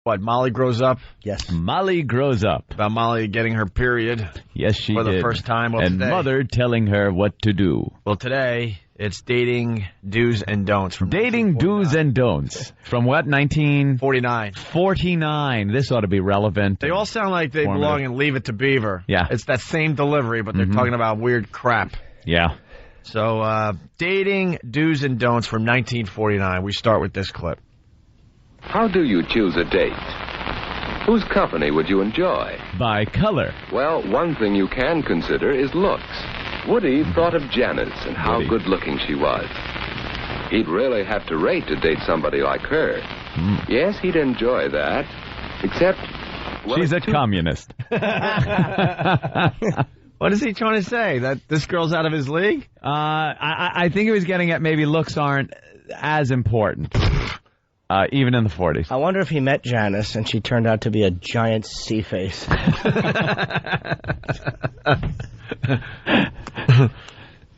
What, Molly grows up? Yes. Molly grows up. About Molly getting her period. Yes, she for did. the first time. Well, and today, Mother telling her what to do. Well, today, it's dating do's and don'ts. From Dating do's and don'ts. From what, 49. 49. This ought to be relevant. They all sound like they belong in Leave It to Beaver. Yeah. It's that same delivery, but they're talking about weird crap. Yeah. So, dating do's and don'ts from 1949. We start with this clip. How do you choose a date? Whose company would you enjoy? By color. Well, one thing you can consider is looks. Woody thought of Janice and how good-looking she was. He'd really have to rate to date somebody like her. Yes, he'd enjoy that, except... Well, she's a communist. What is he trying to say? That this girl's out of his league? I think he was getting at maybe looks aren't as important. Even in the 40s. I wonder if he met Janice and she turned out to be a giant sea face.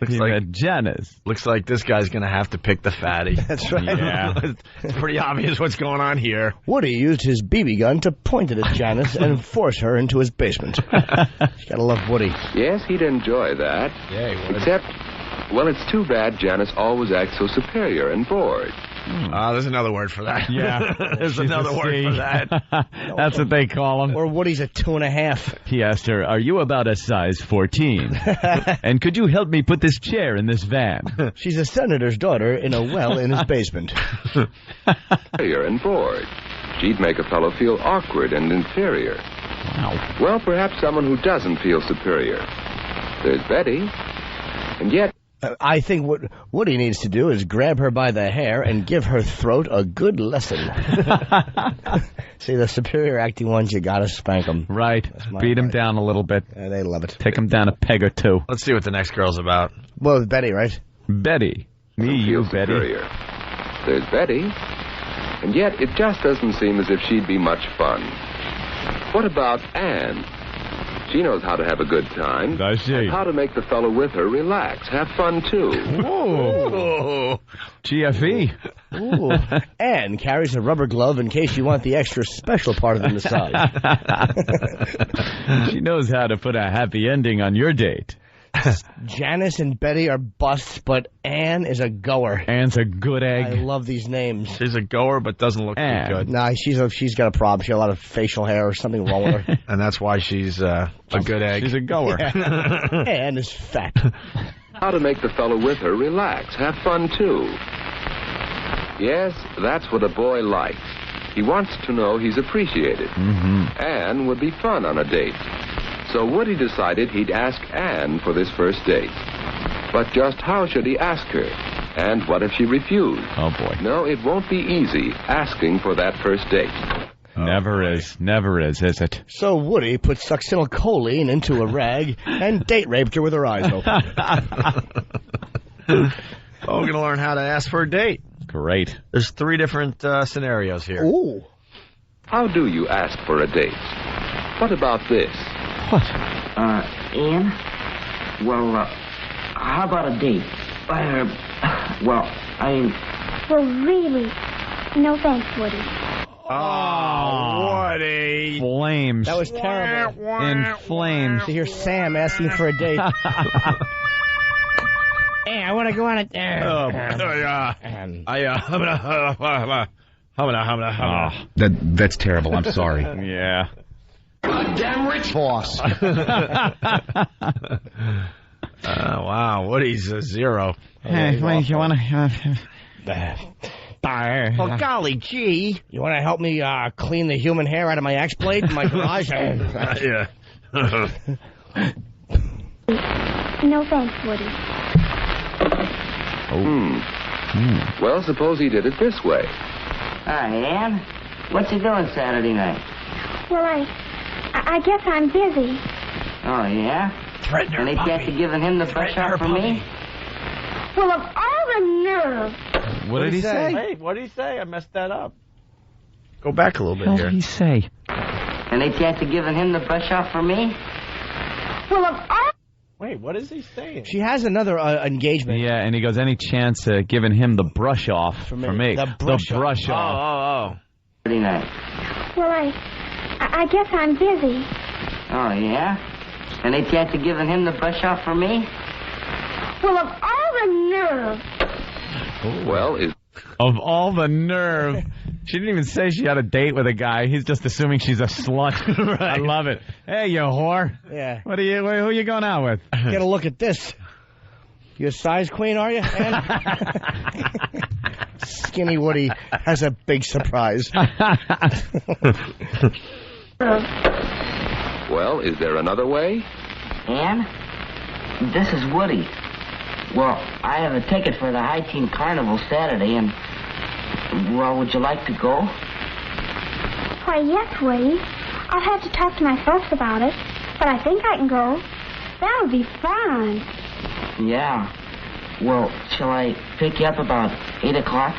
Looks like Janice. Looks like this guy's going to have to pick the fatty. That's right. Yeah. It's pretty obvious what's going on here. Woody used his BB gun to point it at Janice and force her into his basement. You gotta love Woody. Yes, he'd enjoy that. Yeah, he would. Except, well, it's too bad Janice always acts so superior and bored. There's another word for that. Yeah. There's another word for that. That's what they call him. Or Woody's a 2.5. He asked her, "Are you about a size 14? And could you help me put this chair in this van?" She's a senator's daughter in a well in his basement. Superior and bored. She'd make a fellow feel awkward and inferior. Wow. Well, perhaps someone who doesn't feel superior. There's Betty. And yet... I think what Woody needs to do is grab her by the hair and give her throat a good lesson. See, the superior acting ones, you gotta spank them. Right. Beat him down a little bit. They love it. Take him down a peg or two. Let's see what the next girl's about. Well, Betty, right? Betty. Me, you, Betty. Superior. There's Betty. And yet, it just doesn't seem as if she'd be much fun. What about Anne? She knows how to have a good time. Does she? And how to make the fellow with her relax. Have fun, too. Whoa. GFE. Ooh. Anne carries a rubber glove in case you want the extra special part of the massage. She knows how to put a happy ending on your date. Janice and Betty are busts, but Anne is a goer. Anne's a good egg. I love these names. She's a goer, but doesn't look too good. Nah, she's got a problem. She got a lot of facial hair or something wrong with her. And that's why she's a good egg. She's a goer. Yeah. Anne is fat. How to make the fellow with her relax. Have fun, too. Yes, that's what a boy likes. He wants to know he's appreciated. Anne would be fun on a date. So Woody decided he'd ask Anne for this first date. But just how should he ask her? And what if she refused? Oh, boy. No, it won't be easy asking for that first date. Never is, is it? So Woody put succinylcholine into a rag and date raped her with her eyes open. We're going to learn how to ask for a date. Great. There's 3 different scenarios here. Ooh. How do you ask for a date? What about this? What? Ann? Well, how about a date? Well, really? No thanks, Woody. Oh, Woody. Flames. That was terrible. In flames. To hear Sam asking for a date. Hey, I want to go on a date. That's terrible. I'm sorry. Yeah. goddamn rich boss. Wow, Woody's a 0. Hey, wait, you want to... Oh, golly gee. You want to help me clean the human hair out of my axe blade in my garage? Yeah. No thanks, Woody. Well, suppose he did it this way. Hi, Ann. What's he doing Saturday night? Well, I guess I'm busy. Oh, yeah? Threaten her, And they can't be giving him the brush off for me? Well, of all the nerve. What did he say? Hey, what did he say? I messed that up. Go back a little bit What here. did he say? And they can't be giving him the brush off for me? Well, of all... Wait, what is he saying? She has another engagement. Yeah, and he goes, any chance giving him the brush off for me? The brush off. Oh. Saturday night. Well, I guess I'm busy. Oh, yeah? And ain't you after giving him the brush off for me? Well, of all the nerve. Well, is Of all the nerve. She didn't even say she had a date with a guy. He's just assuming she's a slut. Right. I love it. Hey, you whore. Yeah. Who are you going out with? Get a look at this. You a size queen, are you, Ann? Skinny Woody has a big surprise. well, is there another way? Ann? This is Woody. Well, I have a ticket for the High Teen Carnival Saturday, and, well, would you like to go? Why, yes, Woody. I'll have to talk to my folks about it, but I think I can go. That'll be fun. Yeah. Well, shall I pick you up about 8 o'clock?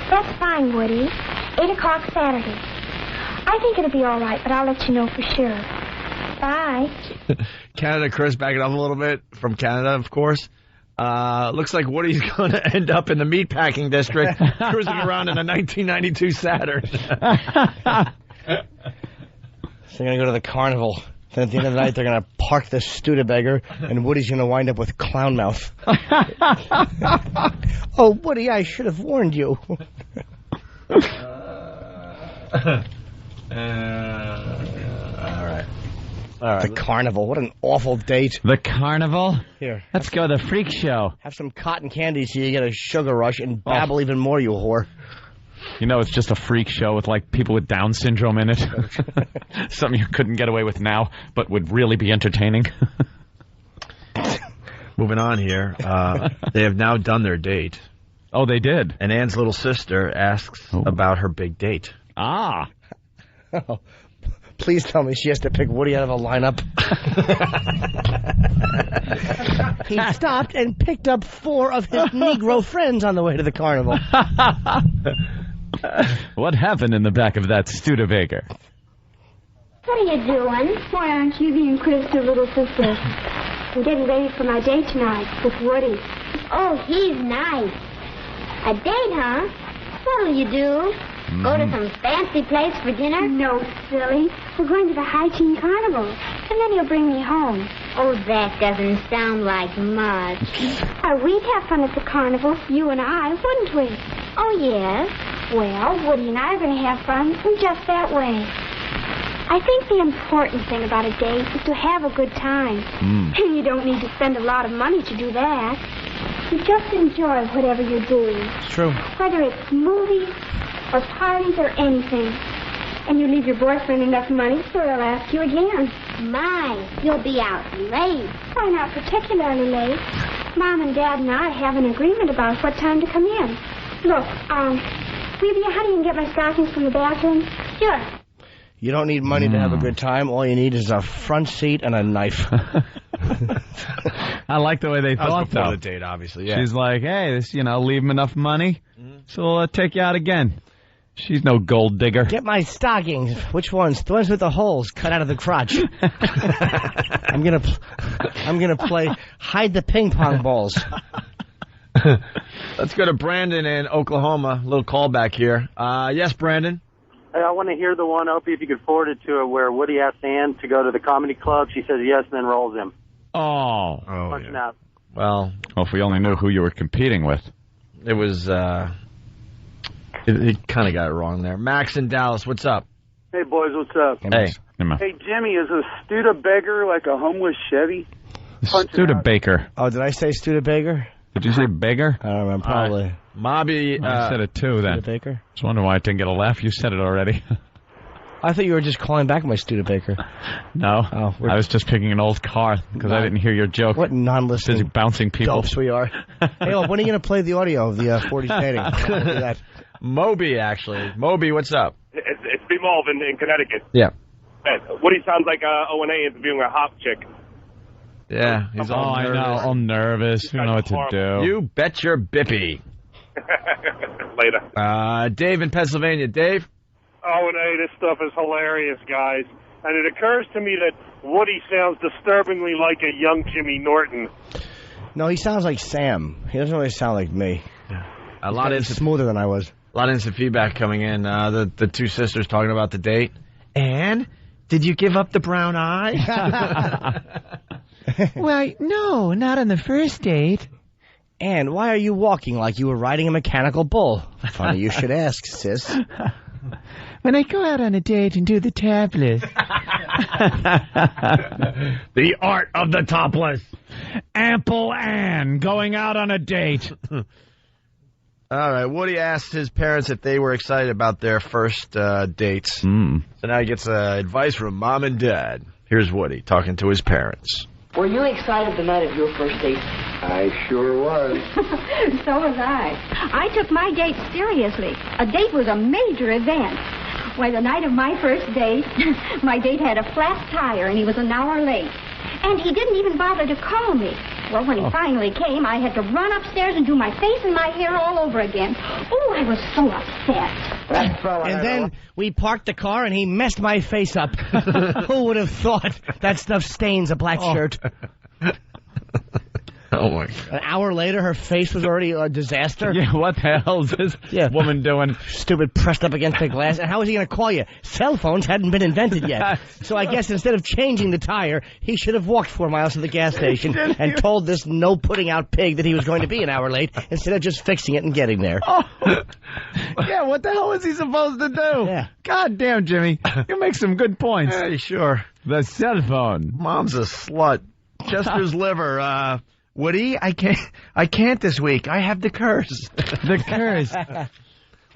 That's fine, Woody. 8 o'clock Saturday. I think it'll be all right, but I'll let you know for sure. Bye. Canada Chris backing up a little bit from Canada, of course. Looks like Woody's going to end up in the meatpacking district cruising around in a 1992 Saturn. So they're going to go to the carnival. Then at the end of the night, they're going to park the Studebaker, and Woody's going to wind up with clown mouth. Oh, Woody, I should have warned you. All right. The carnival. What an awful date. The carnival? Here. Let's go to the freak show. Have some cotton candy so you get a sugar rush and babble even more, you whore. You know, it's just a freak show with, like, people with Down syndrome in it. Something you couldn't get away with now, but would really be entertaining. Moving on here. They have now done their date. Oh, they did? And Ann's little sister asks about her big date. Ah. Oh, please tell me she has to pick Woody out of a lineup. He stopped and picked up 4 of his Negro friends on the way to the carnival. What happened in the back of that Studebaker? What are you doing? Why aren't you being Chris' little sister? I'm getting ready for my date tonight with Woody. Oh, he's nice. A date, huh? What'll you do? Go to some fancy place for dinner? No, silly. We're going to the High Teen Carnival. And then he'll bring me home. Oh, that doesn't sound like much. We'd have fun at the carnival, you and I, wouldn't we? Oh, yes. Well, Woody and I are going to have fun in just that way. I think the important thing about a date is to have a good time. And you don't need to spend a lot of money to do that. You just enjoy whatever you do. It's true. Whether it's movies or parties or anything. And you leave your boyfriend enough money so he'll ask you again. My, you'll be out late. Why, not particularly late. Mom and Dad and I have an agreement about what time to come in. Look, will you be a honey and get my stockings from the bathroom? Sure. You don't need money to have a good time. All you need is a front seat and a knife. I like the way they thought, before though. the date, obviously, yeah. She's like, hey, leave him enough money, so we'll take you out again. She's no gold digger. Get my stockings. Which ones? The ones with the holes cut out of the crotch. I'm gonna play hide the ping pong balls. Let's go to Brandon in Oklahoma. A little callback here. Yes, Brandon. Hey, I want to hear the one, Opie, if you could forward it to her, where Woody asks Ann to go to the comedy club. She says yes and then rolls him. Oh. Punching out. Well, if we only knew who you were competing with. It was, he kind of got it wrong there. Max in Dallas, what's up? Hey, boys, what's up? Hey. Hey, Jimmy, is a Studebaker like a homeless Chevy? Studebaker. Oh, did I say Studebaker? Did you say bigger? I don't remember. Probably. Mobby. I said it too then. Studebaker? Just wondering why I didn't get a laugh. You said it already. I thought you were just calling back my Studebaker. No. Oh, I was just picking an old car because I didn't hear your joke. What non-listening Busy bouncing people. dopes we are. Hey, well, when are you going to play the audio of the 40 dating? Moby, actually. Moby, what's up? It's B. Malvin in Connecticut. Yeah. Woody sounds like O&A interviewing a hop chick. Yeah, he's all nervous. I know. I'm nervous. You know what to do. You bet your bippy. Later. Dave in Pennsylvania. Dave? O&A, this stuff is hilarious, guys. And it occurs to me that Woody sounds disturbingly like a young Jimmy Norton. No, he sounds like Sam. He doesn't really sound like me. A lot of smoother than I was. A lot of instant feedback coming in. The two sisters talking about the date. And did you give up the brown eye? Well, no, not on the first date. And why are you walking like you were riding a mechanical bull? Funny you should ask, sis. When I go out on a date and do the tablet. The art of the topless. Ample Ann going out on a date. All right, Woody asked his parents if they were excited about their first dates. So now he gets advice from Mom and Dad. Here's Woody talking to his parents. Were you excited the night of your first date? I sure was. So was I. I took my date seriously. A date was a major event. Why, the night of my first date, my date had a flat tire and he was an hour late. And he didn't even bother to call me. Well, when he finally came, I had to run upstairs and do my face and my hair all over again. Oh, I was so upset. And then we parked the car and he messed my face up. Who would have thought that stuff stains a black shirt? Oh, my God. An hour later, her face was already a disaster. Yeah, what the hell is this woman doing? Stupid, pressed up against the glass. And how was he going to call you? Cell phones hadn't been invented yet. So I guess instead of changing the tire, he should have walked 4 miles to the gas station and told this no-putting-out pig that he was going to be an hour late instead of just fixing it and getting there. Yeah, what the hell is he supposed to do? Yeah. God damn, Jimmy. You make some good points. Hey, sure. The cell phone. Mom's a slut. Chester's liver. Woody, I can't this week. I have the curse. The curse.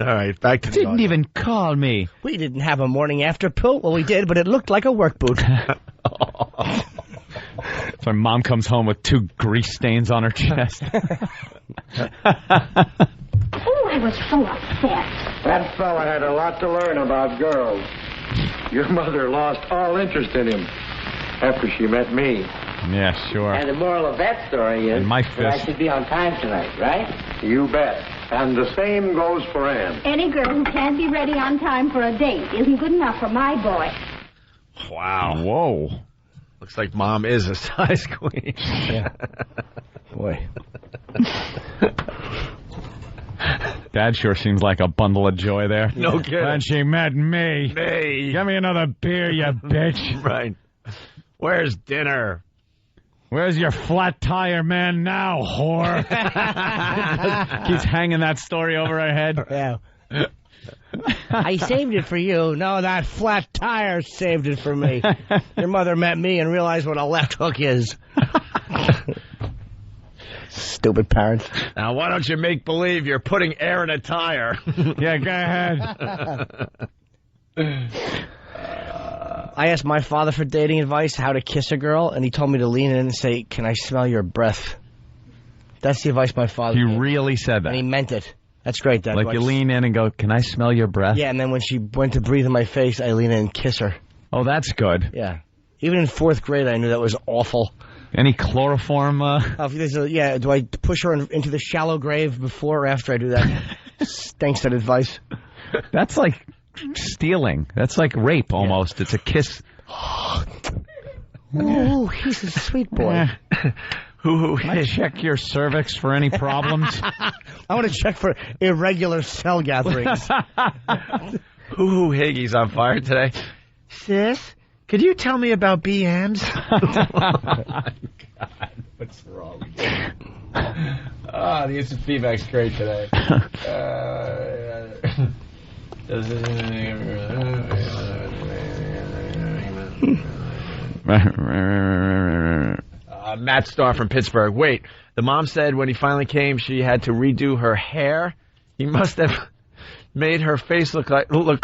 All right, back to the Didn't even call me. We didn't have a morning after pill. Well, we did, but it looked like a work boot. So Mom comes home with 2 grease stains on her chest. Oh, I was so upset. That fella had a lot to learn about girls. Your mother lost all interest in him after she met me. Yeah, sure. And the moral of that story is And my that I fist. should be on time tonight, right? You bet. And the same goes for Ann. Any girl who can't be ready on time for a date isn't good enough for my boy. Wow. Whoa. Looks like Mom is a size queen. Yeah. Boy. Dad sure seems like a bundle of joy there. No kidding. When she met me. Hey. Give me another beer, you bitch. Right. Where's dinner? Where's your flat tire man now, whore? Keeps hanging that story over her head. Yeah. I saved it for you. No, that flat tire saved it for me. Your mother met me and realized what a left hook is. Stupid parents. Now, why don't you make believe you're putting air in a tire? Yeah, go ahead. I asked my father for dating advice, how to kiss a girl, and he told me to lean in and say, "Can I smell your breath?" That's the advice my father You gave. really said And he that. meant it. That's great, Dad. Like you lean in and go, "Can I smell your breath?" Yeah, and then when she went to breathe in my face, I lean in and kiss her. Oh, that's good. Yeah. Even in 4th grade, I knew that was awful. Any chloroform? Do I push her into the shallow grave before or after I do that? Thanks, that advice. That's like stealing. That's like rape almost. It's a kiss. Oh, he's a sweet boy. Can I check your cervix for any problems? I want to check for irregular cell gatherings. Hoo-hoo Higgy's on fire today. Sis, could you tell me about BMs? Oh, my God. What's wrong with you? The instant feedback's great today. Matt Starr from Pittsburgh. Wait, the mom said when he finally came, she had to redo her hair. He must have made her face look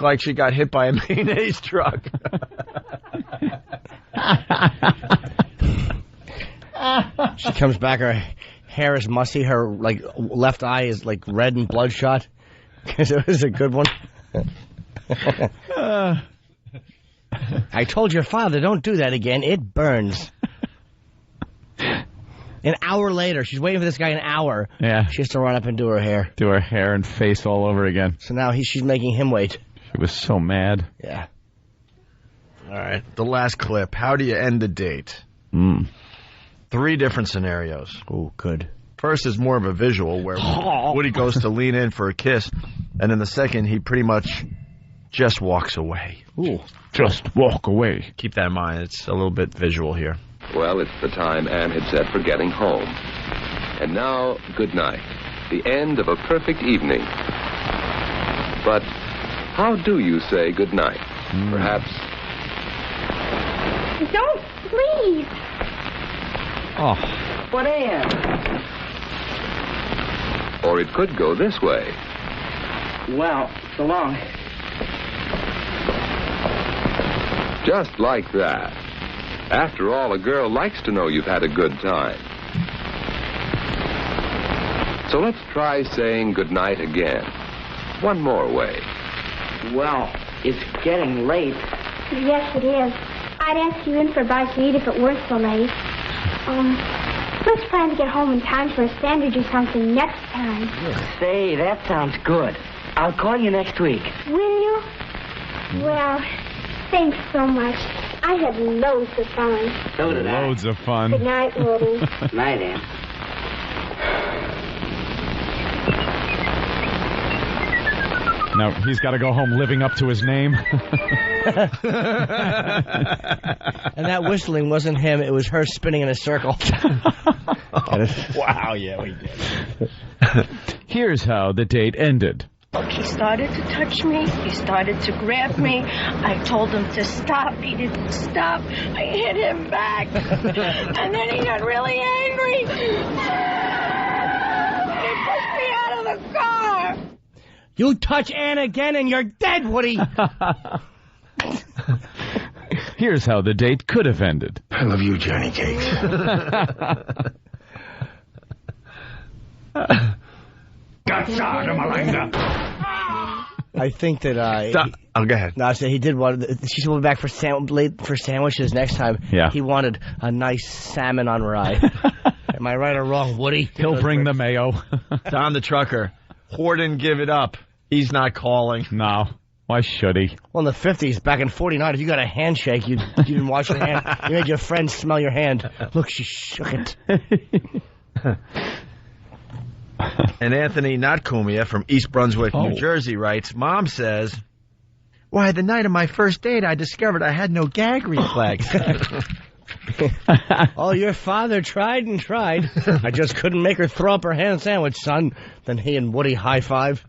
like she got hit by a mayonnaise truck. She comes back, her hair is mussy, her left eye is red and bloodshot. It was a good one. I told your father, don't do that again. It burns. An hour later, she's waiting for this guy an hour. Yeah. She has to run up and do her hair. Do her hair and face all over again. So now she's making him wait. She was so mad. Yeah. All right, the last clip. How do you end the date? 3 different scenarios. Oh, good. First is more of a visual where Woody goes to lean in for a kiss, and in the second he pretty much just walks away. Ooh, just walk away. Keep that in mind. It's a little bit visual here. Well, it's the time Ann had set for getting home. And now, good night. The end of a perfect evening. But how do you say good night? Perhaps... Don't, please. Oh. What am? Or it could go this way. Well, so long. Just like that. After all, a girl likes to know you've had a good time. So let's try saying goodnight again. One more way. Well, it's getting late. Yes, it is. I'd ask you in for a bite to eat if it weren't so late. Let's plan to get home in time for a sandwich or something next time. Say, that sounds good. I'll call you next week. Will you? Well, thanks so much. I had loads of fun. So did I. Loads of fun. Good night, Woody. Night, Ann. Now, he's got to go home living up to his name. And that whistling wasn't him. It was her spinning in a circle. Wow, yeah, we did. Here's how the date ended. He started to touch me. He started to grab me. I told him to stop. He didn't stop. I hit him back. And then he got really angry. He pushed me out of the car. You touch Ann again and you're dead, Woody. Here's how the date could have ended. I love you, Johnny Cakes. I think that go ahead. No, I said he did want. She said we'll be back for sandwiches next time. Yeah. He wanted a nice salmon on rye. Am I right or wrong, Woody? He'll bring the mayo. Don the trucker. Horton, give it up. He's not calling. No. Why should he? Well, in the 50s, back in 49, if you got a handshake, you didn't wash your hand. You made your friend smell your hand. Look, she shook it. And Anthony Notkumia from East Brunswick, New Jersey writes, Mom says, why, the night of my first date, I discovered I had no gag reflex. Oh, your father tried and tried. I just couldn't make her throw up her hand sandwich, son. Then he and Woody high-five.